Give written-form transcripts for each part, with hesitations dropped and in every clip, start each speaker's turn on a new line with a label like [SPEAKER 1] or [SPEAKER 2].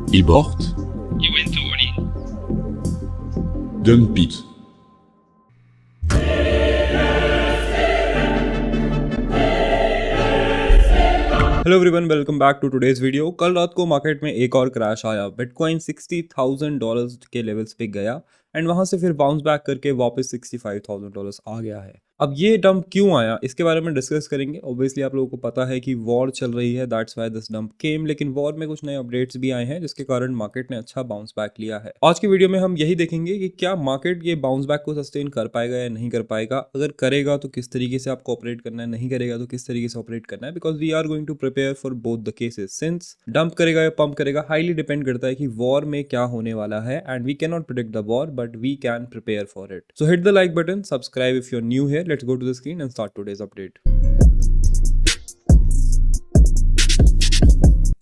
[SPEAKER 1] Il porte.
[SPEAKER 2] You went to all in.
[SPEAKER 1] Dump it.
[SPEAKER 3] Hello everyone, welcome back to today's video. कल रात को market में एक और क्रैश आया। बिटकॉइन $60,000 के लेवल्स पे गया एंड वहां से फिर बाउंस बैक करके वापस $65,000 आ गया है। अब ये डंप क्यों आया, इसके बारे में डिस्कस करेंगे। ऑब्वियसली आप लोगों को पता है कि वॉर चल रही है, दैट्स व्हाई दिस डंप केम। लेकिन वॉर में कुछ नए अपडेट्स भी आए हैं जिसके कारण मार्केट ने अच्छा बाउंस बैक लिया है। आज की वीडियो में हम यही देखेंगे कि क्या मार्केट ये बाउंस बैक को सस्टेन कर पाएगा या नहीं कर पाएगा। अगर करेगा तो किस तरीके से आपको ऑपरेट करना है, नहीं करेगा तो किस तरीके से ऑपरेट करना है, because we are going to prepare for both the cases. Since dump करेगा या पंप करेगा हाईली डिपेंड करता है कि वॉर में क्या होने वाला है, and we can not predict the war but we can prepare for it. So hit the like button, subscribe if you are new here. Let's go to the screen and start today's update.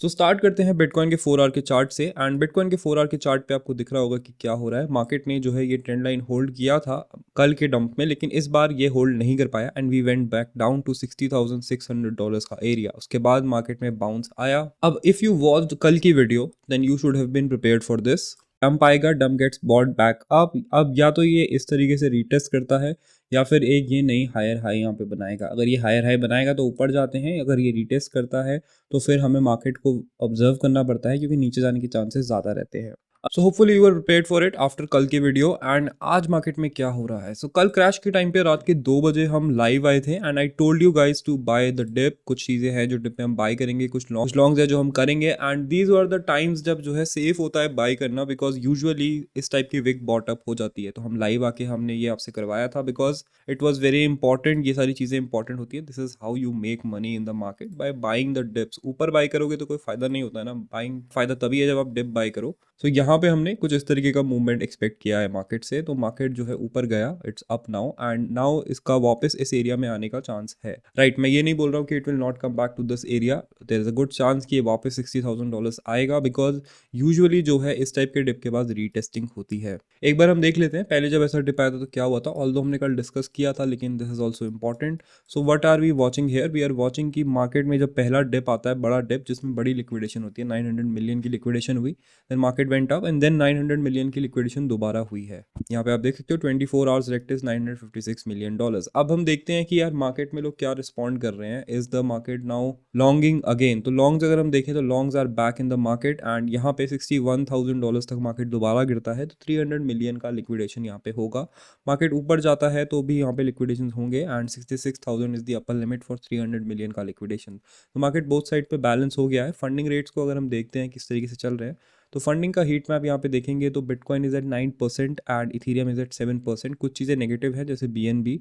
[SPEAKER 3] तो start करते हैं bitcoin के 4 our के chart से। And bitcoin के 4 our के chart पे आपको दिख रहा होगा कि क्या हो रहा है। मार्केट ने जो है ये ट्रेंड लाइन होल्ड किया था कल के डंप में, लेकिन इस बार ये होल्ड नहीं कर पाया and we went back down to $60,600 का एरिया। उसके बाद मार्केट में बाउंस आया। अब इफ यू वॉच्ड कल की video then you should have been prepared for this. Dump आएगा, dump gets bought back up. अब या तो ये इस तरीके से रीटेस्ट करता है या फिर एक ये नई हायर हाई यहाँ पे बनाएगा। अगर ये हायर हाई बनाएगा तो ऊपर जाते हैं, अगर ये रीटेस्ट करता है तो फिर हमें मार्केट को ऑब्जर्व करना पड़ता है क्योंकि नीचे जाने के चांसेस ज़्यादा रहते हैं। So hopefully you are prepared for it after कल की वीडियो। एंड आज मार्केट में क्या हो रहा है। सो कल क्रैश के टाइम पे रात के 2 बजे हम लाइव आए थे and I told you guys to buy the dip. कुछ चीज़ें हैं जो डिप में हम बाय करेंगे, कुछ लॉन्ग्स है जो हम करेंगे, and these are the times जब जो है सेफ होता है बाय करना, बिकॉज यूजुअली इस टाइप की विक बॉट अप हो जाती है। तो हम लाइव आके हमने ये आपसे करवाया था because it was very important. ये सारी चीज़ें इंपॉर्टेंट होती है। This is how you make money in the market, by buying the dips. ऊपर बाय करोगे तो कोई फायदा नहीं होता है ना, बाइंग फायदा तभी है जब आप डिप बाय करो। सो यहाँ पे हमने कुछ इस तरीके का मूवमेंट एक्सपेक्ट किया है मार्केट से। तो मार्केट जो है ऊपर गया, it's up now and now इसका वापस इस एरिया में आने का चांस है। राइट, मैं ये नहीं बोल रहा हूँ कि it will not come back to this area. There is a good chance कि ये वापस $60,000 आएगा, बिकॉज यूजुअली जो है इस टाइप के डिप के बाद रीटेस्टिंग होती है। एक बार हम देख लेते हैं पहले जब ऐसा डिप आया था तो क्या हुआ था। ऑल्दो हमने कल डिस्कस किया था, लेकिन this is also important. So what are we watching here, we are watching कि मार्केट में जब पहला डिप आता है, बड़ा डिप जिसमें बड़ी लिक्विडेशन होती है, 900 मिलियन की लिक्विडेशन हुई, then market went up and then 900 million की लिक्विडेशन दोबारा हुई है। यहाँ पे आप देख सकते हो 24 आवर्स रेक्टिस $956 मिलियन। अब हम देखते हैं कि यार मार्केट में लोग क्या रिस्पॉन्ड कर रहे हैं। Is the market now longing again? तो लॉन्ग्स अगर हम देखें तो longs are back in the market and यहाँ पे $61,000 तक मार्केट दोबारा गिरता है तो 300 मिलियन का लिक्विडेशन यहाँ पे होगा। मार्केट ऊपर जाता है तो भी यहाँ पे लिक्विडेशन होंगे and 66,000 is the upper limit for 300 million का लिक्विडेशन। तो मार्केट बोथ साइड पे बैलेंस हो गया है। फंडिंग रेट्स को अगर हम देखते हैं किस तरीके से चल रहे हैं तो फंडिंग का हीट मैप यहाँ पे देखेंगे तो bitcoin is at 9% and ethereum is at 7%। कुछ चीज़ें नेगेटिव है जैसे BNB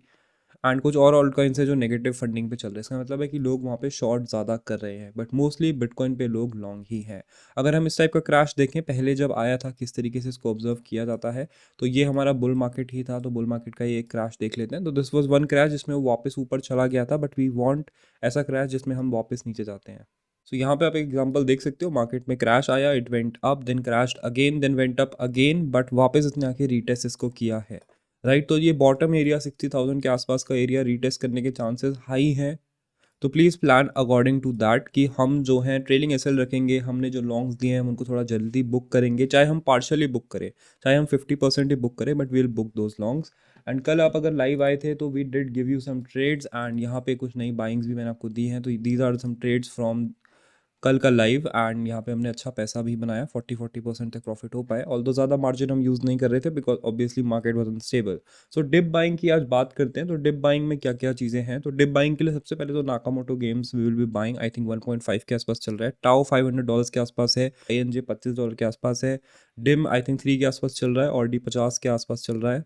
[SPEAKER 3] एंड कुछ और ऑल्ट कॉइन्स है जो नेगेटिव फंडिंग पे चल रहे हैं। इसका मतलब है कि लोग वहाँ पे शॉर्ट ज़्यादा कर रहे हैं, बट मोस्टली बिटकॉइन पे लोग लॉन्ग ही हैं। अगर हम इस टाइप का क्रैश देखें, पहले जब आया था किस तरीके से इसको ऑब्जर्व किया जाता है, तो ये हमारा बुल मार्केट ही था। तो बुल मार्केट का ये एक क्रैश देख लेते हैं। तो दिस वॉज वन क्रैश जिसमें वो वापस ऊपर चला गया था, बट वी वॉन्ट ऐसा क्रैश जिसमें हम वापस नीचे जाते हैं। सो यहाँ पे आप एक एग्जांपल देख सकते हो, मार्केट में क्रैश आया, it went up, then crashed again, then went up again, but वापस इसने आके रीटेस्ट इसको किया है। राइट, तो ये बॉटम एरिया 60,000 के आसपास का एरिया रीटेस्ट करने के चांसेस हाई हैं। तो please plan according to that कि हम जो हैं ट्रेलिंग एसएल रखेंगे। हमने जो लॉन्ग्स दिए हैं हम उनको थोड़ा जल्दी बुक करेंगे, चाहे हम पार्शली बुक करें, चाहे हम 50% ही बुक करें, but we will book those longs. And कल आप अगर लाइव आए थे तो we did give you some trades and यहाँ पे कुछ नई बाइंग्स भी मैंने आपको दी हैं। तो these are some trades from कल का लाइव एंड यहाँ पे हमने अच्छा पैसा भी बनाया, 40% तक प्रॉफिट हो पाए। ऑल्दो ज़्यादा मार्जिन हम यूज़ नहीं कर रहे थे because obviously market was unstable. So dip buying की आज बात करते हैं। तो डिप बाइंग में क्या क्या चीज़ें हैं। तो डिप बाइंग के लिए सबसे पहले तो Nakamoto games we will be buying, I think 1.5 के आसपास चल रहा है। टाओ $500 के आसपास है, INJ $25 के आसपास है, डिम आई थिंक 3 के आसपास चल रहा है और D 50 के आसपास चल रहा है।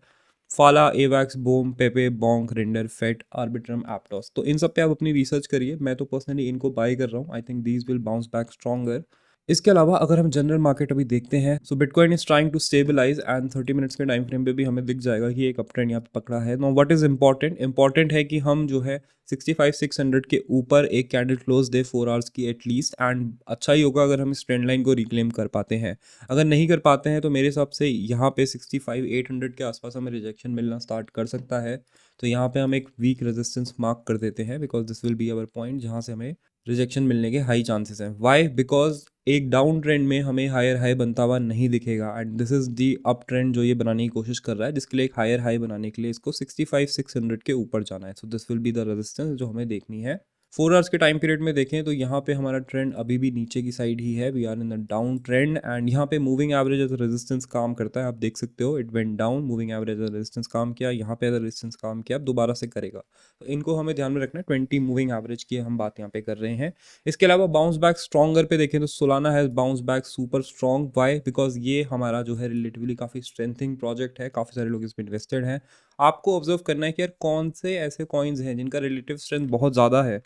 [SPEAKER 3] फाला, एवैक्स, बोम, पेपे, बॉन्क, रेंडर, फेट, आर्बिट्रम, एप्टॉस। तो इन सब पे आप अपनी रिसर्च करिए। मैं तो पर्सनली इनको बाय कर रहा हूँ। I think these will bounce back stronger. इसके अलावा अगर हम जनरल मार्केट अभी देखते हैं, so bitcoin is trying to stabilise and 30 minutes के टाइम फ्रेम पे भी हमें दिख जाएगा कि एक अप ट्रेंड यहाँ पे पकड़ा है। नो व्हाट इज इंपॉर्टेंट है कि हम जो है 65,600 के ऊपर एक कैंडल क्लोज दे 4 आवर्स की एटलीस्ट। एंड अच्छा ही होगा अगर हम इस ट्रेंड लाइन को रिक्लेम कर पाते हैं। अगर नहीं कर पाते हैं तो मेरे हिसाब से यहाँ पे 65,800 के आसपास हमें रिजेक्शन मिलना स्टार्ट कर सकता है। तो यहाँ पे हम एक वीक रेजिस्टेंस मार्क कर देते हैं because this will be our point जहाँ से हमें रिजेक्शन मिलने के हाई चांसेस हैं। वाई? बिकॉज एक डाउन ट्रेंड में हमें हायर हाई बनता हुआ नहीं दिखेगा and this is the up trend जो ये बनाने की कोशिश कर रहा है, जिसके लिए एक हायर हाई बनाने के लिए इसको 65-600 के ऊपर जाना है। So this will be the resistance जो हमें देखनी है। 4 आवर्स के टाइम पीरियड में देखें तो यहाँ पे हमारा ट्रेंड अभी भी नीचे की साइड ही है। We are in the down trend and यहाँ पे मूविंग एवरेज एज रेजिस्टेंस काम करता है। आप देख सकते हो it went down, moving average age resistance काम किया, यहाँ पे एज रेजिस्टेंस काम किया, अब दोबारा से करेगा। तो इनको हमें ध्यान में रखना है। 20 मूविंग एवरेज की हम बात यहाँ पे कर रहे हैं। इसके अलावा बाउंस बैक स्ट्रॉन्गर पे देखें तो सोलाना है bounce back super strong. Why? Because ये हमारा जो है रिलेटिवली काफ़ी स्ट्रेंथिंग प्रोजेक्ट है, काफ़ी सारे लोग इसमें इन्वेस्टेड हैं। आपको ऑब्जर्व करना है कि यार कौन से ऐसे कॉइन्स हैं जिनका रिलेटिव स्ट्रेंथ बहुत ज़्यादा है।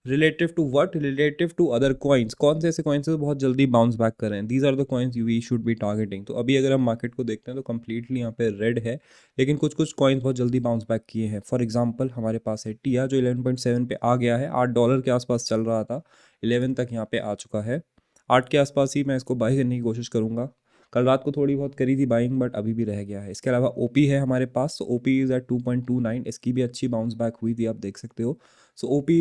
[SPEAKER 3] Relative to what? Relative to other coins. कौन से ऐसे कॉइन्स हैं जो बहुत जल्दी बाउंस बैक कर रहे हैं? These are the coins we should be targeting. तो अभी अगर हम मार्केट को देखते हैं तो कंप्लीटली यहाँ पे रेड है, लेकिन कुछ कुछ कॉइन्स बहुत जल्दी बाउंस बैक किए हैं। फॉर एग्जांपल हमारे पास है टिया जो 11.7 पे आ गया है, $8 के आसपास चल रहा था, 11 तक यहाँ पे आ चुका है। 8 के आसपास ही मैं इसको बाई करने की कोशिश करूँगा। कल रात को थोड़ी बहुत करी थी बाइंग बट अभी भी रह गया है। इसके अलावा ओपी है हमारे पास, तो ओपी इज़ एट 2.29, इसकी भी अच्छी बाउंस बैक हुई थी, आप देख सकते हो। सो ओपी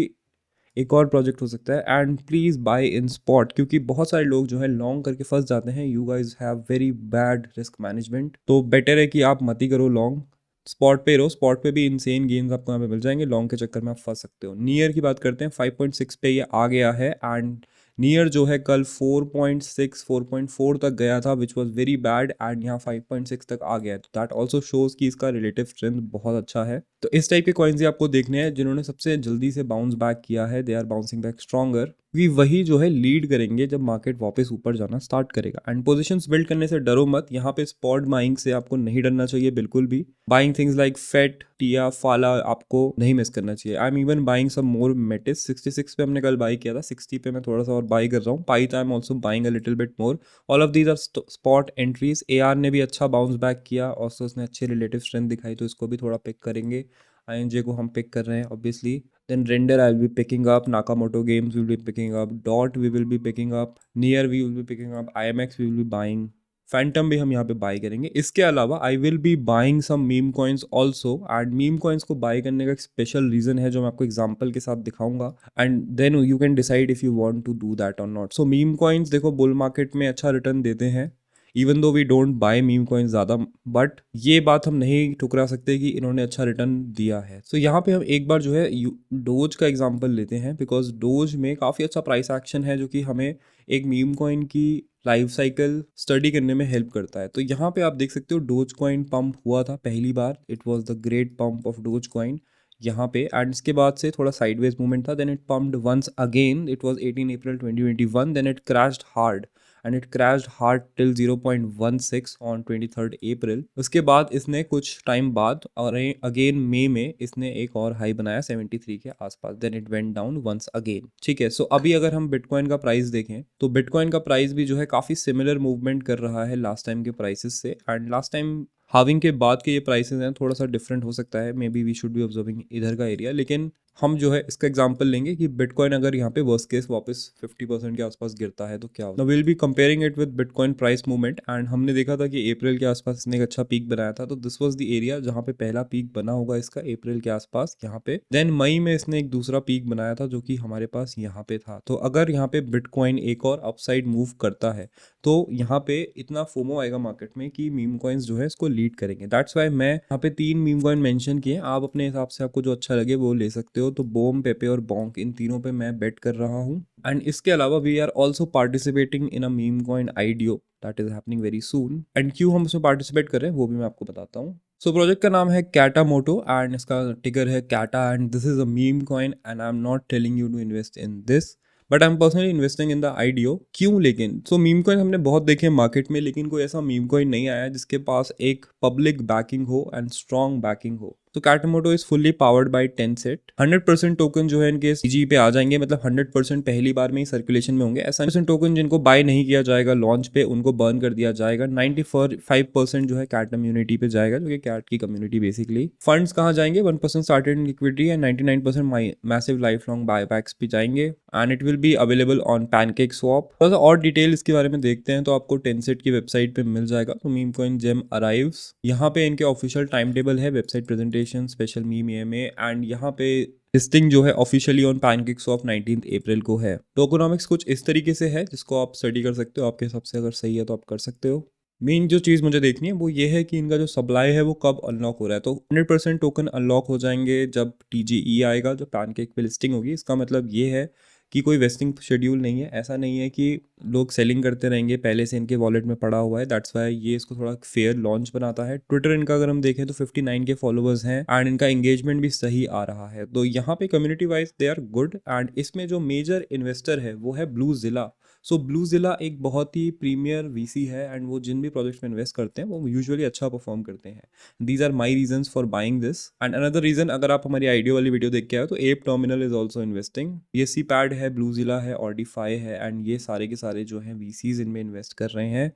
[SPEAKER 3] एक और प्रोजेक्ट हो सकता है and please buy in spot, क्योंकि बहुत सारे लोग जो है लॉन्ग करके फंस जाते हैं। You guys have very bad risk management, तो बेटर है कि आप मत ही करो लॉन्ग, स्पॉट पे रहो। स्पॉट पे भी इनसेन गेन्स आपको यहाँ पे मिल जाएंगे, लॉन्ग के चक्कर में आप फंस सकते हो। नियर की बात करते हैं, 5.6 पे ये आ गया है एंड नियर जो है कल 4.6 4.4 तक गया था which was very bad and यहाँ 5.6 तक आ गया है। तो दैट ऑल्सो शोज कि इसका रिलेटिव स्ट्रेंथ बहुत अच्छा है। तो इस टाइप के कॉइन्स ही आपको देखने हैं जिन्होंने सबसे जल्दी से बाउंस बैक किया है, they are bouncing back stronger. We वही जो है लीड करेंगे जब मार्केट वापस ऊपर जाना स्टार्ट करेगा। एंड पोजीशंस बिल्ड करने से डरो मत, यहाँ पे स्पॉट बाइंग से आपको नहीं डरना चाहिए बिल्कुल भी। Buying things like FET, tia, fala आपको नहीं मिस करना चाहिए। I am even buying some more Metis. 66 पे हमने कल बाई किया था, 60 पे मैं थोड़ा सा और बाई कर रहा हूँ। Pyth I am also buying a little bit more. All of these are spot entries. AR ने भी अच्छा बाउंस बैक किया और so उसने अच्छी रिलेटिव स्ट्रेंथ दिखाई, तो इसको भी थोड़ा पिक करेंगे। INJ को हम पिक कर रहे हैं obviously. Then render I will be picking up, Nakamoto games we will be picking up, Dot we will be picking up, Near we will be picking up, IMX we will be buying, Phantom भी हम यहाँ पे buy करेंगे। इसके अलावा I will be buying some meme coins also and meme coins को buy करने का एक स्पेशल रीजन है जो मैं आपको एग्जांपल के साथ दिखाऊंगा and then you can decide if you want to do that और नॉट। सो मीम कॉइन्स देखो बुल मार्केट में अच्छा रिटर्न देते हैं, even though we don't buy meme coins ज़्यादा, बट ये बात हम नहीं ठुकरा सकते कि इन्होंने अच्छा रिटर्न दिया है। सो यहाँ पे हम एक बार जो है डोज का एग्जांपल लेते हैं, बिकॉज डोज में काफ़ी अच्छा प्राइस एक्शन है जो कि हमें एक मीम कॉइन की लाइफ साइकिल स्टडी करने में हेल्प करता है। तो यहाँ पे आप देख सकते हो डोज कॉइन पंप हुआ था पहली बार, it was the great pump of doge coin यहाँ पे, एंड इसके बाद से थोड़ा साइडवेज मूवमेंट था, then it pumped once again, it was 18 April 2021, then it crashed hard and it crashed hard till 0.16 on 23rd April. उसके बाद इसने कुछ टाइम बाद और अगेन मई में इसने एक और हाई बनाया 73 के आसपास, then it went down once again. ठीक है, सो अभी अगर हम बिटकॉइन का प्राइस देखें तो बिटकॉइन का प्राइस भी जो है काफ़ी सिमिलर मूवमेंट कर रहा है लास्ट टाइम के प्राइसेस से, एंड लास्ट टाइम हाविंग के बाद के ये प्राइसेस हैं थोड़ा सा डिफरेंट हो सकता है, maybe we should be observing इधर का एरिया। लेकिन हम जो है इसका एग्जांपल लेंगे कि बिटकॉइन अगर यहाँ पे वर्स्ट केस वापस 50% के आसपास गिरता है तो क्या होगा। Will be comparing it with bitcoin price movement and हमने देखा था कि अप्रैल के आसपास इसने एक अच्छा पीक बनाया था, तो दिस वाज द एरिया जहाँ पे पहला पीक बना होगा इसका अप्रैल के आसपास यहाँ पे। देन मई में इसने एक दूसरा पीक बनाया था जो कि हमारे पास यहाँ पे था। तो अगर यहाँ पे बिटकॉइन एक और अपसाइड मूव करता है तो यहाँ पे इतना फोमो आएगा मार्केट में कि मीम कॉइन्स जो है इसको लीड करेंगे। दैट्स वाई मैं यहाँ पे 3 मीम कॉइन मेंशन किए, आप अपने हिसाब से आपको जो अच्छा लगे वो ले सकते हो। तो बोम, पेपे और बॉन्क, इन तीनों पे मैं बेट कर रहा हूँ। एंड इसके अलावा we are also participating in a meme coin IDO that is happening very soon, and क्यों हम उसमें पार्टिसिपेट कर रहे हैं वो भी मैं आपको बताता हूँ। सो प्रोजेक्ट का नाम है कैटामोटो एंड इसका टिकर है Kata and this is a meme coin and I am not telling you to invest in this, but I am personally investing in the IDO. क्यों? लेकिन सो मीम कॉइन हमने बहुत देखे मार्केट में, लेकिन कोई ऐसा मीम कॉइन नहीं आया जिसके पास एक पब्लिक बैकिंग हो एंड स्ट्रॉन्ग बैकिंग हो। तो Katamoto is fully powered by Tencent. 100% token जो है इनके सीजी पे आ जाएंगे, मतलब 100% पहली बार में ही सर्कुलेशन में होंगे। ऐसा 100% टोकन जिनको बाय नहीं किया जाएगा लॉन्च पे उनको बर्न कर दिया जाएगा। 95% जो है कैट कम्युनिटी पे जाएगा, जो कि कैट की कम्युनिटी बेसिकली। फंड्स कहाँ जाएंगे? 1% started in liquidity and 99% massive life long buybacks भी जाएंगे and it will be available on pancake swap. थोड़ा सा और डिटेल इसके बारे में देखते हैं तो आपको टेंसेट की वेबसाइट पे मिल जाएगा। तो मीम कॉइन जेम अराइव्स, यहाँ पे इनके ऑफिशियल टाइम टेबल है, website presentation congratulation special meme EMA and यहाँ पे लिस्टिंग जो है ऑफिशियली ऑन PancakeSwap 19 अप्रैल को है। टोकोनॉमिक्स कुछ इस तरीके से है जिसको आप स्टडी कर सकते हो, आपके हिसाब से अगर सही है तो आप कर सकते हो। मेन जो चीज़ मुझे देखनी है वो ये है कि इनका जो सप्लाई है वो कब अनलॉक हो रहा है। तो 100% टोकन अनलॉक हो जाएंगे जब TGE आएगा, जब पैनकेक पे लिस्टिंग होगी। इसका मतलब ये है कि कोई वेस्टिंग शेड्यूल नहीं है। ऐसा नहीं है कि लोग सेलिंग करते रहेंगे, पहले से इनके वॉलेट में पड़ा हुआ है। दैट्स वाई ये इसको थोड़ा फेयर लॉन्च बनाता है। ट्विटर इनका अगर हम देखें तो 59 के फॉलोअर्स हैं एंड इनका एंगेजमेंट भी सही आ रहा है। तो यहाँ पे community wise they are good and इसमें जो मेजर इन्वेस्टर है वो है ब्लूजिला। सो ब्लूजिला एक बहुत ही प्रीमियर VC है एंड वो जिन भी प्रोजेक्ट्स में इन्वेस्ट करते हैं वो यूजुअली अच्छा परफॉर्म करते हैं। These are my reasons for buying this. And another reason, अगर आप हमारी आइडियो वाली वीडियो देख के आए तो app terminal is also investing. BSC pad है, ब्लूजिला है, ऑर्डिफाई है एंड ये सारे के सारे जो हैं VCs इनमें इन्वेस्ट कर रहे हैं।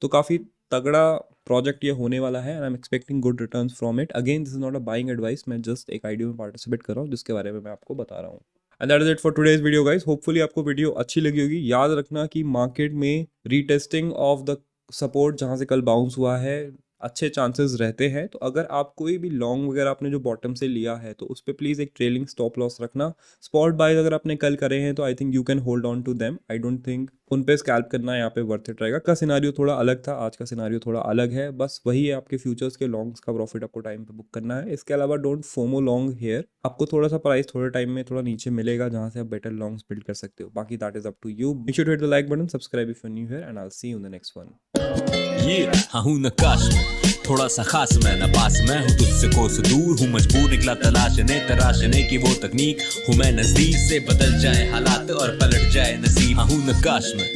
[SPEAKER 3] तो काफ़ी तगड़ा प्रोजेक्ट ये होने वाला है and I am expecting good returns from it. Again this is not a buying advice, मैं जस्ट एक आइडियो में पार्टिसिपेट कर रहा हूँ जिसके बारे में मैं आपको बता रहा हूँ। And that is it for today's video guys. Hopefully आपको वीडियो अच्छी लगी होगी। याद रखना कि मार्केट में रीटेस्टिंग ऑफ द सपोर्ट जहाँ से कल बाउंस हुआ है अच्छे चांसेस रहते हैं। तो अगर आप कोई भी लॉन्ग वगैरह आपने जो बॉटम से लिया है तो उस पर प्लीज़ एक ट्रेलिंग स्टॉप लॉस रखना। स्पॉट बाइज अगर आपने कल करे हैं तो I think you can hold on to them. I don't think उन पे स्कैल्प करना यहाँ पे वर्थ इट रहेगा। का सिनारियो थोड़ा अलग था, आज का सिनारियो थोड़ा अलग है। बस वही है, आपके फ्यूचर्स के लॉन्ग्स का प्रॉफिट आपको टाइम पे बुक करना है। इसके अलावा डोंट फोमो लॉन्ग हेयर। आपको थोड़ा सा प्राइस थोड़े टाइम में थोड़ा नीचे मिलेगा जहाँ से आप बेटर लॉन्ग्स बिल्ड कर सकते हो। बाकी that is up to you. Make sure to hit the like button, subscribe if you new here and I will see you in the next one.
[SPEAKER 1] ये हूँ नकाश में थोड़ा सा खास, मैं न पास मैं हूँ तुझसे कोस दूर, हूँ मजबूर निकला तलाशने तराशने की वो तकनीक, हूँ मैं नजदीक से बदल जाए हालात और पलट जाए नसीब। हूँ नकाश में